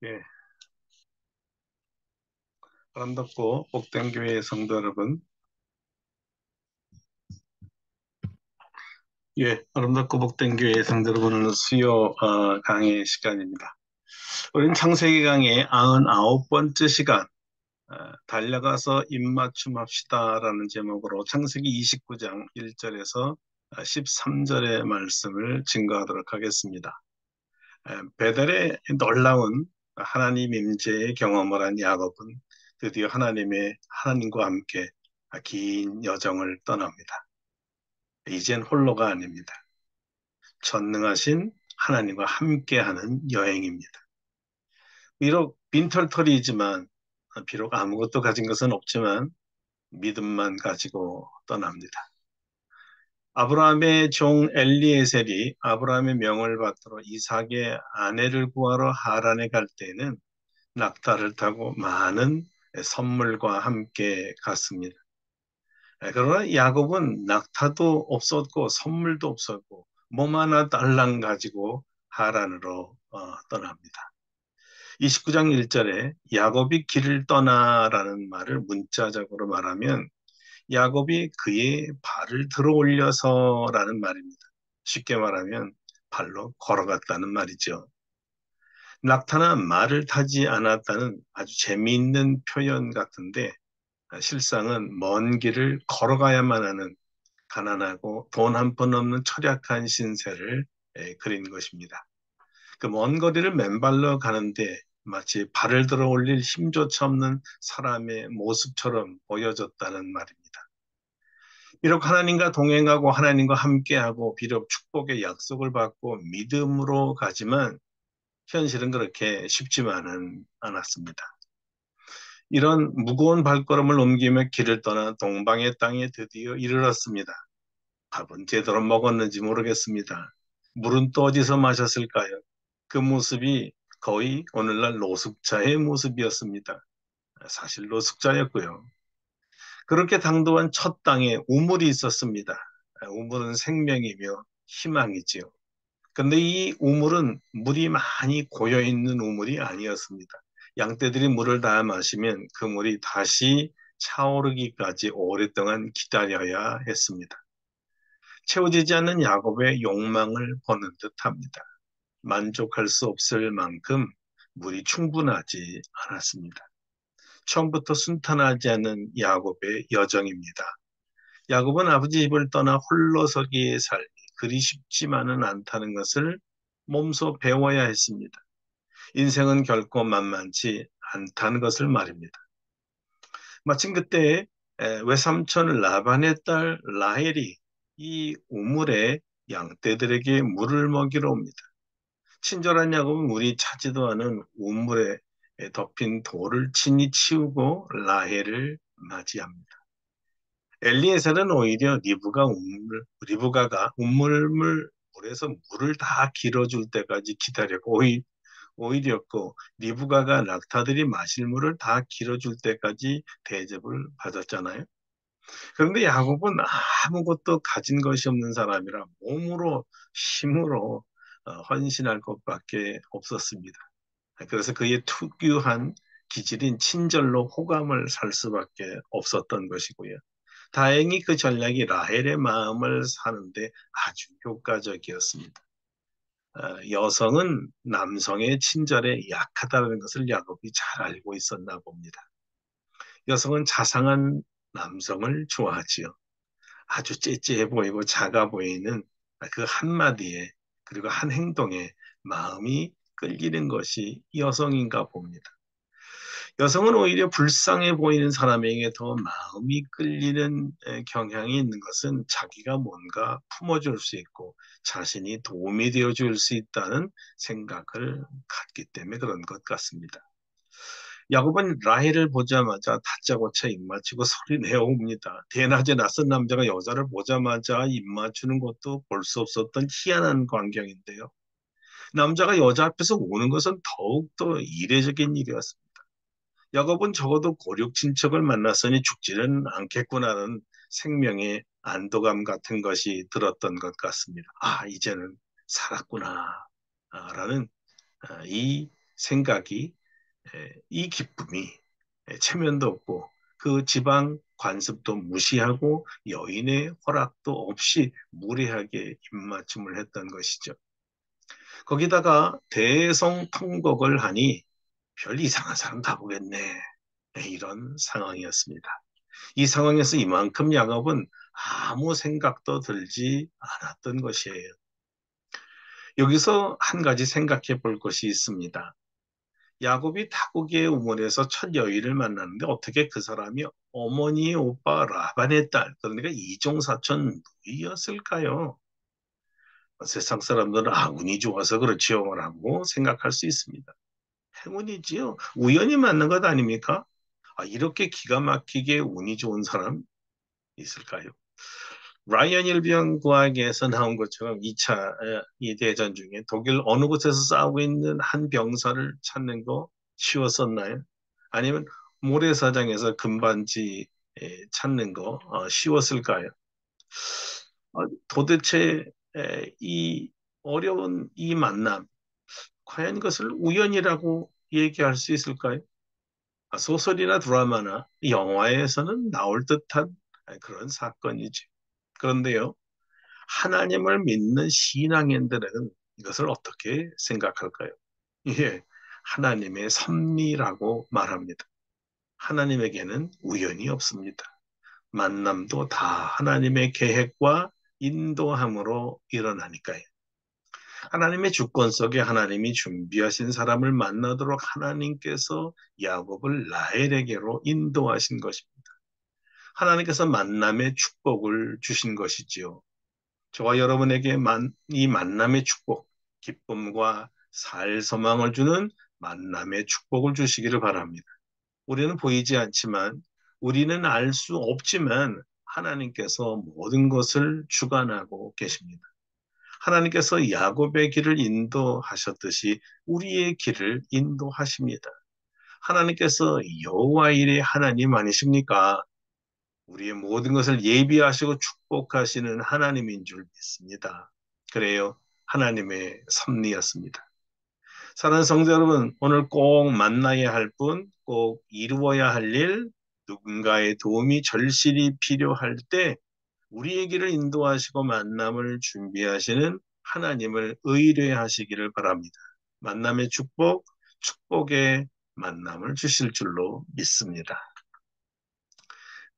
예, 아름답고 복된 교회의 성도 여러분, 아름답고 복된 교회의 성도 여러분, 오늘 수요 강의 시간입니다. 우리는 창세기 강의 99번째 시간, 달려가서 입맞춤 합시다라는 제목으로 창세기 29장 1절에서 13절의 말씀을 증거하도록 하겠습니다. 베델의 놀라운 하나님 임재의 경험을 한 야곱은 드디어 하나님과 함께 긴 여정을 떠납니다. 이젠 홀로가 아닙니다. 전능하신 하나님과 함께하는 여행입니다. 비록 빈털터리이지만, 비록 아무것도 가진 것은 없지만 믿음만 가지고 떠납니다. 아브라함의 종 엘리에셀이 아브라함의 명을 받들어 이삭의 아내를 구하러 하란에 갈 때에는 낙타를 타고 많은 선물과 함께 갔습니다. 그러나 야곱은 낙타도 없었고 선물도 없었고 몸 하나 딸랑 가지고 하란으로 떠납니다. 29장 1절에 야곱이 길을 떠나라는 말을 문자적으로 말하면 야곱이 그의 발을 들어 올려서라는 말입니다. 쉽게 말하면 발로 걸어갔다는 말이죠. 낙타는 말을 타지 않았다는 아주 재미있는 표현 같은데 실상은 먼 길을 걸어가야만 하는 가난하고 돈 한 푼 없는 철약한 신세를 그린 것입니다. 그 먼 거리를 맨발로 가는데 마치 발을 들어 올릴 힘조차 없는 사람의 모습처럼 보여졌다는 말입니다. 비록 하나님과 동행하고 하나님과 함께하고 비록 축복의 약속을 받고 믿음으로 가지만 현실은 그렇게 쉽지만은 않았습니다. 이런 무거운 발걸음을 옮기며 길을 떠나 동방의 땅에 드디어 이르렀습니다. 밥은 제대로 먹었는지 모르겠습니다. 물은 또 어디서 마셨을까요? 그 모습이 거의 오늘날 노숙자의 모습이었습니다. 사실 노숙자였고요. 그렇게 당도한 첫 땅에 우물이 있었습니다. 우물은 생명이며 희망이지요. 근데 이 우물은 물이 많이 고여 있는 우물이 아니었습니다. 양떼들이 물을 다 마시면 그 물이 다시 차오르기까지 오랫동안 기다려야 했습니다. 채워지지 않는 야곱의 욕망을 보는 듯합니다. 만족할 수 없을 만큼 물이 충분하지 않았습니다. 처음부터 순탄하지 않은 야곱의 여정입니다. 야곱은 아버지 집을 떠나 홀로서기의 삶이 그리 쉽지만은 않다는 것을 몸소 배워야 했습니다. 인생은 결코 만만치 않다는 것을 말입니다. 마침 그때 외삼촌 라반의 딸 라헬이 이 우물에 양떼들에게 물을 먹이러 옵니다. 친절한 야곱은 물이 차지도 않은 우물에 덮인 돌을 친히 치우고 라헬을 맞이합니다. 엘리에셀은 오히려 리브가가 물에서 물을 다 길어줄 때까지 기다렸고 오히려였고 리브가가 낙타들이 마실 물을 다 길어줄 때까지 대접을 받았잖아요. 그런데 야곱은 아무것도 가진 것이 없는 사람이라 몸으로 힘으로 헌신할 것밖에 없었습니다. 그래서 그의 특유한 기질인 친절로 호감을 살 수밖에 없었던 것이고요. 다행히 그 전략이 라헬의 마음을 사는데 아주 효과적이었습니다. 여성은 남성의 친절에 약하다는 것을 야곱이 잘 알고 있었나 봅니다. 여성은 자상한 남성을 좋아하지요. 아주 째째해 보이고 작아 보이는 그 한마디에 그리고 한 행동에 마음이 끌리는 것이 여성인가 봅니다. 여성은 오히려 불쌍해 보이는 사람에게 더 마음이 끌리는 경향이 있는 것은 자기가 뭔가 품어줄 수 있고 자신이 도움이 되어줄 수 있다는 생각을 갖기 때문에 그런 것 같습니다. 야곱은 라헬을 보자마자 다짜고짜 입맞추고 소리 내어옵니다. 대낮에 낯선 남자가 여자를 보자마자 입맞추는 것도 볼 수 없었던 희한한 광경인데요. 남자가 여자 앞에서 오는 것은 더욱더 이례적인 일이었습니다. 야곱은 적어도 고륙 친척을 만났으니 죽지는 않겠구나는 생명의 안도감 같은 것이 들었던 것 같습니다. 이제는 살았구나. 라는 이 생각이 이 기쁨이 체면도 없고 그 지방 관습도 무시하고 여인의 허락도 없이 무례하게 입맞춤을 했던 것이죠. 거기다가 대성통곡을 하니 별 이상한 사람 다 보겠네. 이런 상황이었습니다. 이 상황에서 이만큼 야곱은 아무 생각도 들지 않았던 것이에요. 여기서 한 가지 생각해 볼 것이 있습니다. 야곱이 타국의 우물에서 첫 여인을 만났는데 어떻게 그 사람이 어머니의 오빠 라반의 딸, 그러니까 이종사촌 누이였을까요? 세상 사람들은 운이 좋아서 그렇지요 라고 생각할 수 있습니다. 행운이지요. 우연히 만난 것 아닙니까? 이렇게 기가 막히게 운이 좋은 사람 있을까요? 라이언 일병 구하기에서 나온 것처럼 2차 이 대전 중에 독일 어느 곳에서 싸우고 있는 한 병사를 찾는 거 쉬웠었나요? 아니면 모래사장에서 금반지 찾는 거 쉬웠을까요? 도대체 이 어려운 이 만남, 과연 이것을 우연이라고 얘기할 수 있을까요? 소설이나 드라마나 영화에서는 나올 듯한 그런 사건이죠. 그런데요, 하나님을 믿는 신앙인들은 이것을 어떻게 생각할까요? 이게 하나님의 섭리라고 말합니다. 하나님에게는 우연이 없습니다. 만남도 다 하나님의 계획과 인도함으로 일어나니까요. 하나님의 주권 속에 하나님이 준비하신 사람을 만나도록 하나님께서 야곱을 라헬에게로 인도하신 것입니다. 하나님께서 만남의 축복을 주신 것이지요. 저와 여러분에게 이 만남의 축복, 기쁨과 살 소망을 주는 만남의 축복을 주시기를 바랍니다. 우리는 보이지 않지만, 우리는 알 수 없지만 하나님께서 모든 것을 주관하고 계십니다. 하나님께서 야곱의 길을 인도하셨듯이 우리의 길을 인도하십니다. 하나님께서 여호와 일의 하나님 아니십니까? 우리의 모든 것을 예비하시고 축복하시는 하나님인 줄 믿습니다. 그래요. 하나님의 섭리였습니다. 사랑하는 성도 여러분, 오늘 꼭 만나야 할 분, 꼭 이루어야 할 일, 누군가의 도움이 절실히 필요할 때 우리의 길을 인도하시고 만남을 준비하시는 하나님을 의뢰하시기를 바랍니다. 만남의 축복, 축복의 만남을 주실 줄로 믿습니다.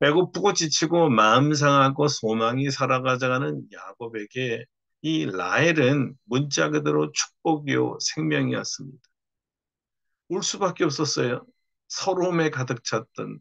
배고프고 지치고 마음 상하고 소망이 살아가자는 야곱에게 이 라헬은 문자 그대로 축복이요 생명이었습니다. 울 수밖에 없었어요. 서러움에 가득 찼던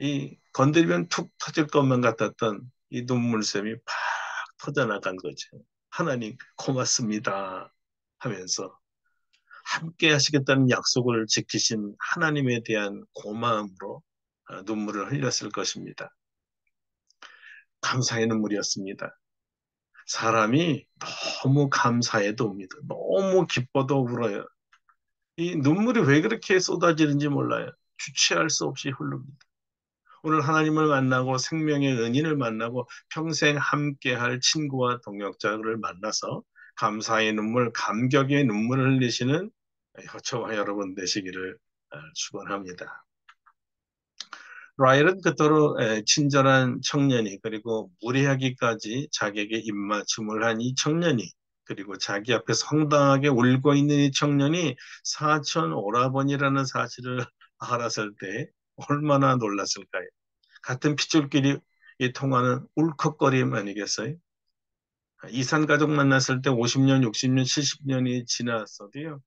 이 건드리면 툭 터질 것만 같았던 이 눈물샘이 팍 터져나간 거죠. 하나님 고맙습니다 하면서 함께 하시겠다는 약속을 지키신 하나님에 대한 고마움으로 눈물을 흘렸을 것입니다. 감사의 눈물이었습니다. 사람이 너무 감사해도 웁니다. 너무 기뻐도 울어요. 이 눈물이 왜 그렇게 쏟아지는지 몰라요. 주체할 수 없이 흐릅니다. 오늘 하나님을 만나고 생명의 은인을 만나고 평생 함께할 친구와 동역자를 만나서 감사의 눈물, 감격의 눈물을 흘리시는 저와 여러분 되시기를 축원합니다. 라헬은 그토록 친절한 청년이 그리고 무례하기까지 자기에게 입맞춤을 한 이 청년이 그리고 자기 앞에서 황당하게 울고 있는 이 청년이 사촌 오라버니라는 사실을 알았을 때 얼마나 놀랐을까요? 같은 핏줄끼리 통하는 울컥거림 아니겠어요? 이산 가족 만났을 때 50년, 60년, 70년이 지났어도요.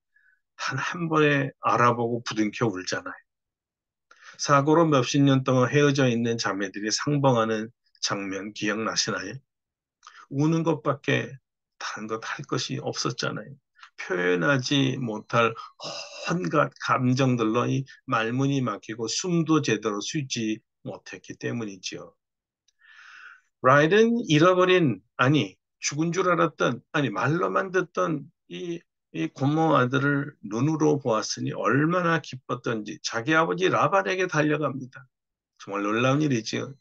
단 한 번에 알아보고 부둥켜 울잖아요. 사고로 몇십 년 동안 헤어져 있는 자매들이 상봉하는 장면 기억나시나요? 우는 것밖에 다른 것 할 것이 없었잖아요. 표현하지 못할 온갖 감정들로 이 말문이 막히고 숨도 제대로 쉬지 못했기 때문이지요. 라헬은 잃어버린, 아니 죽은 줄 알았던, 아니 말로만 듣던 이 고모 아들을 눈으로 보았으니 얼마나 기뻤던지 자기 아버지 라반에게 달려갑니다. 정말 놀라운 일이지요.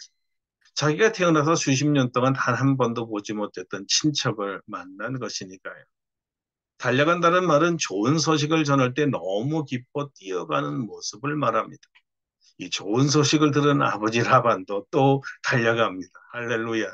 자기가 태어나서 수십 년 동안 단 한 번도 보지 못했던 친척을 만난 것이니까요. 달려간다는 말은 좋은 소식을 전할 때 너무 기뻐 뛰어가는 모습을 말합니다. 이 좋은 소식을 들은 아버지 라반도 또 달려갑니다. 할렐루야.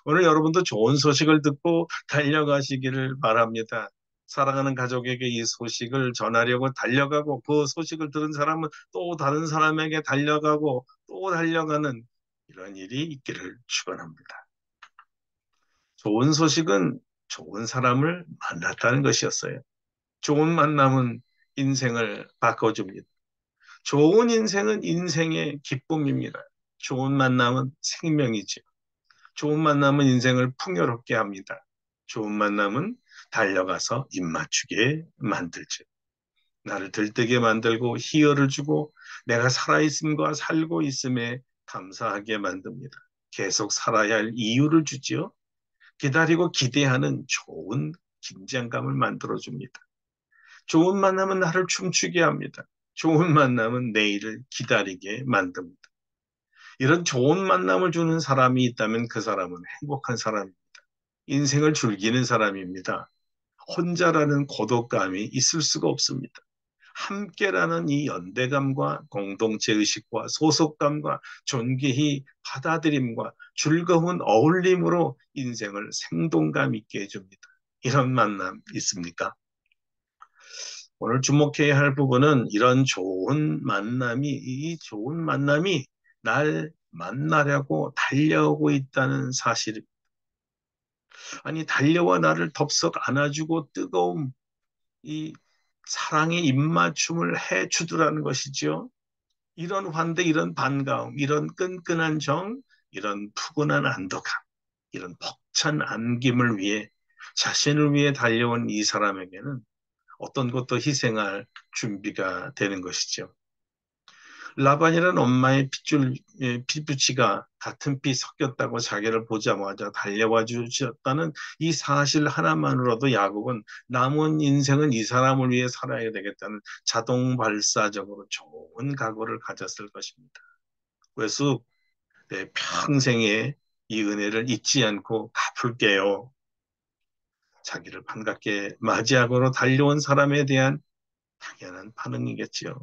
오늘 여러분도 좋은 소식을 듣고 달려가시기를 바랍니다. 사랑하는 가족에게 이 소식을 전하려고 달려가고 그 소식을 들은 사람은 또 다른 사람에게 달려가고 또 달려가는 이런 일이 있기를 축원합니다. 좋은 소식은 좋은 사람을 만났다는 것이었어요. 좋은 만남은 인생을 바꿔줍니다. 좋은 인생은 인생의 기쁨입니다. 좋은 만남은 생명이죠. 좋은 만남은 인생을 풍요롭게 합니다. 좋은 만남은 달려가서 입맞추게 만들죠. 나를 들뜨게 만들고 희열을 주고 내가 살아있음과 살고 있음에 감사하게 만듭니다. 계속 살아야 할 이유를 주지요. 기다리고 기대하는 좋은 긴장감을 만들어줍니다. 좋은 만남은 나를 춤추게 합니다. 좋은 만남은 내일을 기다리게 만듭니다. 이런 좋은 만남을 주는 사람이 있다면 그 사람은 행복한 사람입니다. 인생을 즐기는 사람입니다. 혼자라는 고독감이 있을 수가 없습니다. 함께라는 이 연대감과 공동체 의식과 소속감과 존귀히 받아들임과 즐거운 어울림으로 인생을 생동감 있게 해줍니다. 이런 만남 있습니까? 오늘 주목해야 할 부분은 이런 이 좋은 만남이 날 만나려고 달려오고 있다는 사실입니다. 아니, 달려와 나를 덥석 안아주고 뜨거운 이 사랑의 입맞춤을 해 주더라는 것이죠. 이런 환대, 이런 반가움, 이런 끈끈한 정, 이런 푸근한 안도감, 이런 벅찬 안김을 위해 자신을 위해 달려온 이 사람에게는 어떤 것도 희생할 준비가 되는 것이죠. 라반이라는 엄마의 피부치가 같은 피 섞였다고 자기를 보자마자 달려와 주셨다는 이 사실 하나만으로도 야곱은 남은 인생은 이 사람을 위해 살아야 되겠다는 자동 발사적으로 좋은 각오를 가졌을 것입니다. 그래서 내 평생에 이 은혜를 잊지 않고 갚을게요. 자기를 반갑게 맞이하고로 달려온 사람에 대한 당연한 반응이겠지요.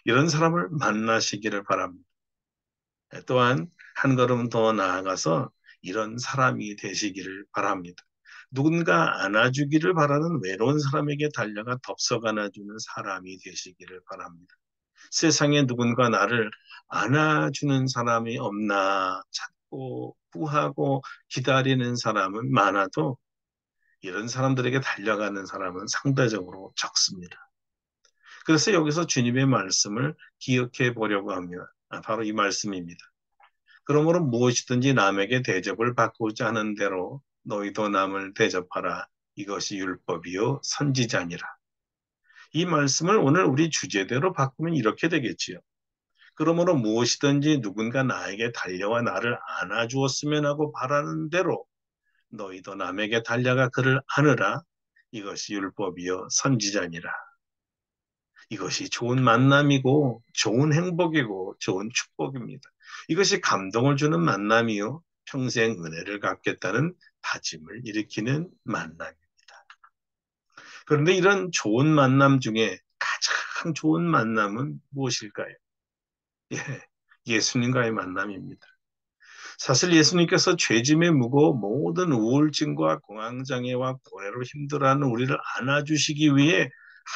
이런 사람을 만나시기를 바랍니다. 또한 한 걸음 더 나아가서 이런 사람이 되시기를 바랍니다. 누군가 안아주기를 바라는 외로운 사람에게 달려가 덥석 안아주는 사람이 되시기를 바랍니다. 세상에 누군가 나를 안아주는 사람이 없나 찾고 구하고 기다리는 사람은 많아도 이런 사람들에게 달려가는 사람은 상대적으로 적습니다. 그래서 여기서 주님의 말씀을 기억해 보려고 합니다. 바로 이 말씀입니다. 그러므로 무엇이든지 남에게 대접을 받고자 하는 대로 너희도 남을 대접하라. 이것이 율법이요 선지자니라. 이 말씀을 오늘 우리 주제대로 바꾸면 이렇게 되겠지요. 그러므로 무엇이든지 누군가 나에게 달려와 나를 안아주었으면 하고 바라는 대로 너희도 남에게 달려가 그를 안으라. 이것이 율법이요 선지자니라. 이것이 좋은 만남이고 좋은 행복이고 좋은 축복입니다. 이것이 감동을 주는 만남이요. 평생 은혜를 갚겠다는 다짐을 일으키는 만남입니다. 그런데 이런 좋은 만남 중에 가장 좋은 만남은 무엇일까요? 예, 예수님과의 만남입니다. 사실 예수님께서 죄짐에 무거워 모든 우울증과 공황장애와 고뇌로 힘들어하는 우리를 안아주시기 위해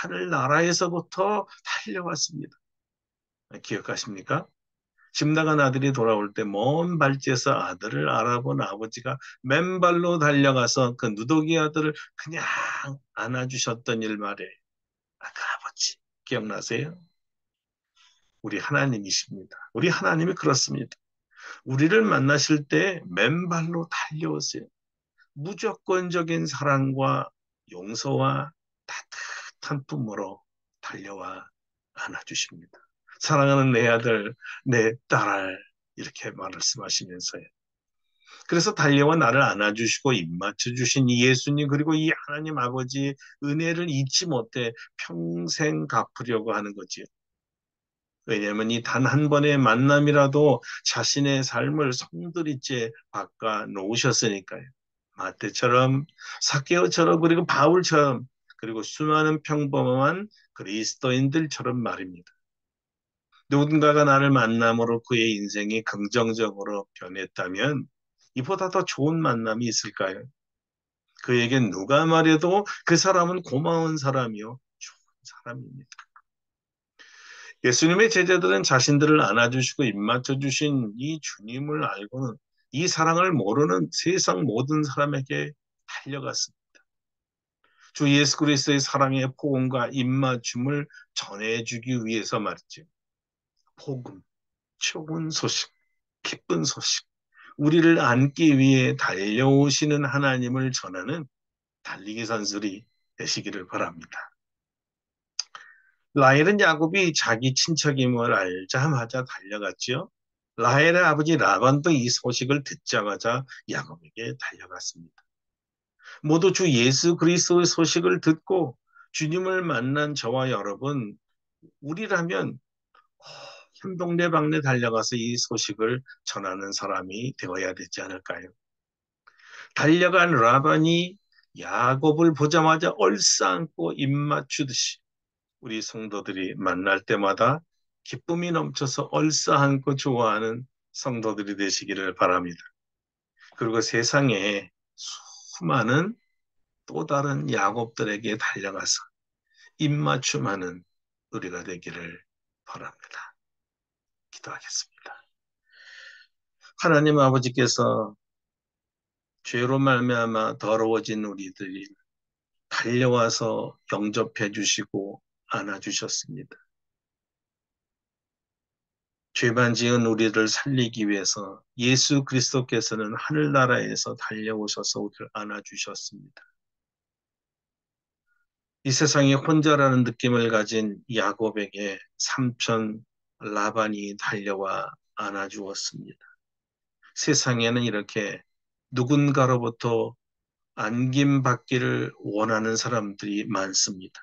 하늘나라에서부터 달려왔습니다. 기억하십니까? 집 나간 아들이 돌아올 때 먼 발치에서 아들을 알아본 아버지가 맨발로 달려가서 그 누더기 아들을 그냥 안아주셨던 일 말이에요. 그 아버지 기억나세요? 우리 하나님이십니다. 우리 하나님이 그렇습니다. 우리를 만나실 때 맨발로 달려오세요. 무조건적인 사랑과 용서와 따뜻한 품으로 달려와 안아주십니다. 사랑하는 내 아들, 내 딸, 이렇게 말씀하시면서요. 그래서 달려와 나를 안아주시고 입맞춰 주신 이 예수님 그리고 이 하나님 아버지의 은혜를 잊지 못해 평생 갚으려고 하는 거지요. 왜냐하면 이 단 한 번의 만남이라도 자신의 삶을 송두리째 바꿔 놓으셨으니까요. 마태처럼, 삭개오처럼, 그리고 바울처럼, 그리고 수많은 평범한 그리스도인들처럼 말입니다. 누군가가 나를 만남으로 그의 인생이 긍정적으로 변했다면 이보다 더 좋은 만남이 있을까요? 그에겐 누가 말해도 그 사람은 고마운 사람이요, 좋은 사람입니다. 예수님의 제자들은 자신들을 안아주시고 입맞춰 주신 이 주님을 알고는 이 사랑을 모르는 세상 모든 사람에게 달려갔습니다. 주 예수 그리스도의 사랑의 복음과 입맞춤을 전해주기 위해서 말이죠. 복음, 좋은 소식, 기쁜 소식, 우리를 안기 위해 달려오시는 하나님을 전하는 달리기 선수들이 되시기를 바랍니다. 라헬은 야곱이 자기 친척임을 알자마자 달려갔지요. 라헬의 아버지 라반도 이 소식을 듣자마자 야곱에게 달려갔습니다. 모두 주 예수 그리스도의 소식을 듣고 주님을 만난 저와 여러분, 우리라면 한 동네방네 달려가서 이 소식을 전하는 사람이 되어야 되지 않을까요? 달려간 라반이 야곱을 보자마자 얼싸안고 입맞추듯이 우리 성도들이 만날 때마다 기쁨이 넘쳐서 얼싸안고 좋아하는 성도들이 되시기를 바랍니다. 그리고 세상에 수많은 또 다른 야곱들에게 달려가서 입맞춤하는 우리가 되기를 바랍니다. 기도하겠습니다. 하나님 아버지께서 죄로 말미암아 더러워진 우리들이 달려와서 영접해 주시고 안아주셨습니다. 죄만 지은 우리를 살리기 위해서 예수 그리스도께서는 하늘나라에서 달려오셔서 우리를 안아주셨습니다. 이 세상에 혼자라는 느낌을 가진 야곱에게 삼촌 라반이 달려와 안아주었습니다. 세상에는 이렇게 누군가로부터 안김받기를 원하는 사람들이 많습니다.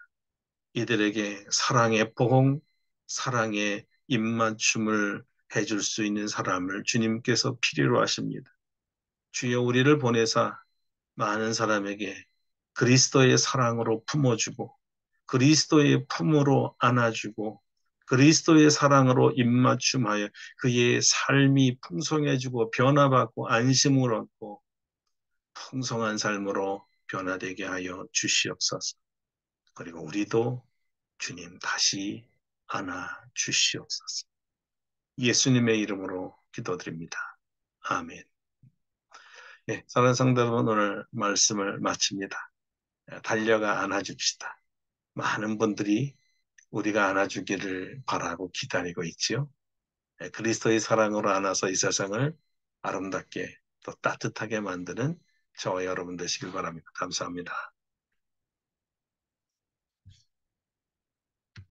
이들에게 사랑의 포옹, 사랑의 입맞춤을 해줄 수 있는 사람을 주님께서 필요로 하십니다. 주여 우리를 보내사 많은 사람에게 그리스도의 사랑으로 품어주고 그리스도의 품으로 안아주고 그리스도의 사랑으로 입맞춤하여 그의 삶이 풍성해지고 변화받고 안심을 얻고 풍성한 삶으로 변화되게 하여 주시옵소서. 그리고 우리도 주님 다시 안아 주시옵소서. 예수님의 이름으로 기도드립니다. 아멘. 네, 사랑하는 성도 여러분, 오늘 말씀을 마칩니다. 달려가 안아줍시다. 많은 분들이 우리가 안아주기를 바라고 기다리고 있지요. 그리스도의 사랑으로 안아서 이 세상을 아름답게 또 따뜻하게 만드는 저와 여러분 되시길 바랍니다. 감사합니다.